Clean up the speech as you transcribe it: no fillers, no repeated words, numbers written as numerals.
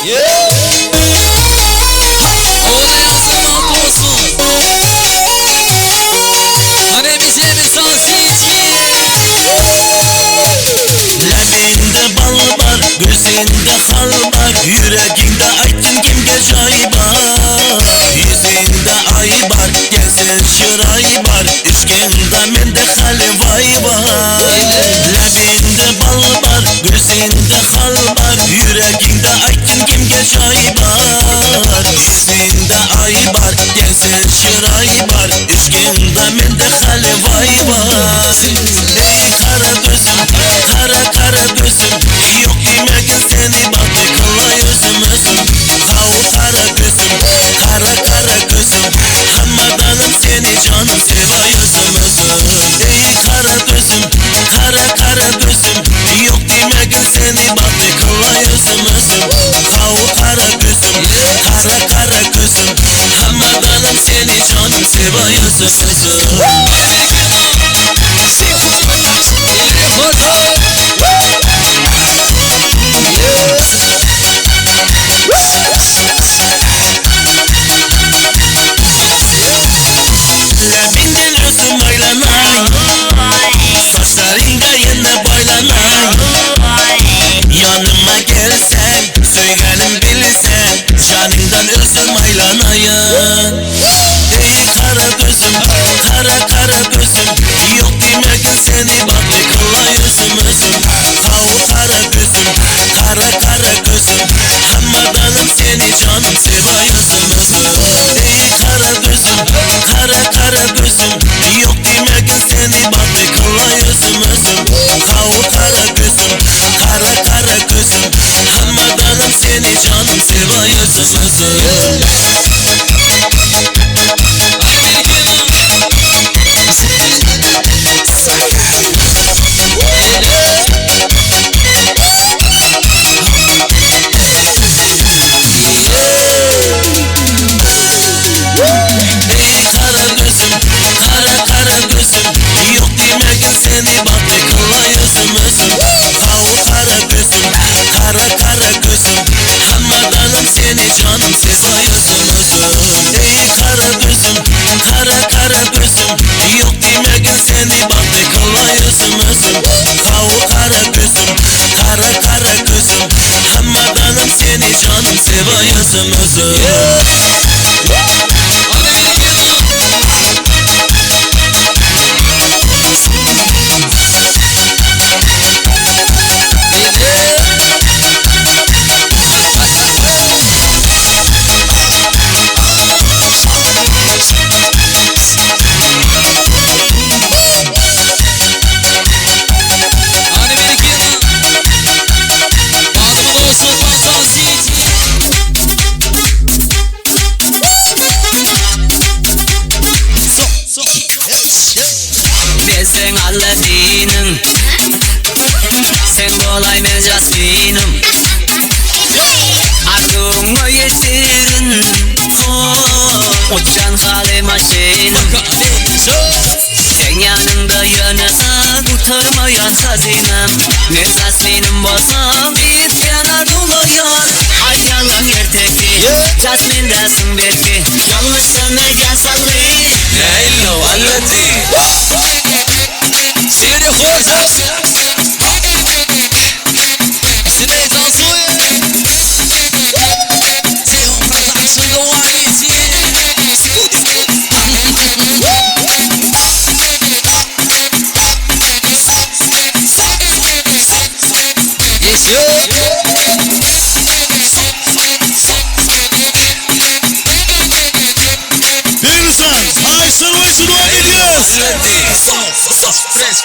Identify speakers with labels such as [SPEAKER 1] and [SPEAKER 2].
[SPEAKER 1] Ona yazdım halk olsun. Hani bizim sazisi.
[SPEAKER 2] Labinde bal var, gözünde hal var, yüreğinde aytın kimge joy var. Yüzünde ay var, gelsin şıray var, üçgende mende hali vay var. Labinde bal var, gözünde hal var, yüreğinde aytın kimge joy var. Yüzünde ay var, gelsin şıray var, üçgende mende hali vay var. Ey kara gözüm, kara kara gözüm, yok demegin seni baktı kılay özüm özüm. Kavu kara gözüm, kara kara gözüm, hammadanım seni canım sevay özüm özüm. Ey kara gözüm, kara kara gözüm, yok demegin seni baktı kılay özüm özüm. Kavu kara gözüm, kara kara gözüm, hammadanım seni canım sevay özüm özüm. Labinden özüm aylanay, saçlarınga yine boylanay. Yanıma gelsen, söylenim bilsen, canından özüm aylanayın. Ey kara gözüm, kara kara gözüm, yok demegin seni baktı kılay özüm özüm. Kavu kara gözüm, kara kara gözüm, hammadanım seni canım sevay özüm özüm. Ey kara gözüm, kara kara gözüm, yok demegin seni baktı kılay özüm özüm. Kavu kara gözüm, kara kara gözüm, hammadanım seni canım sevay özüm özüm. Ey kara gözüm, kara kara gözüm, yok demegin seni baktı kılay özüm özüm. Kavu kara gözüm, kara kara gözüm, hammadanım seni canım sevay özüm özüm. Ey kara gözüm, kara kara gözüm, yok demegin seni baktı kılay özüm özüm. Kavu kara gözüm, kara kara gözüm, hammadanım seni canım sevay özüm özüm.
[SPEAKER 1] Sen Aladdin'im, sen olaymen Jasmine'im. Aklımı yitirin, uçan hali maşinim. Sen yanında yanasam, kurtarmayan hazinem. Ne Jasmine'im bolsam, bir yana doluyor. Ay yalan erteki, Jasmine'desin belki. Yanlış sevmegen salgı.
[SPEAKER 2] Hello Aladdin.
[SPEAKER 1] Seni hoşaf. Seni dansuye. Seni dansuye waizi. Yes yo.
[SPEAKER 3] Bilirsen, ay sarılayışı dua ediyoruz.
[SPEAKER 2] Aladdin.
[SPEAKER 1] Fresh.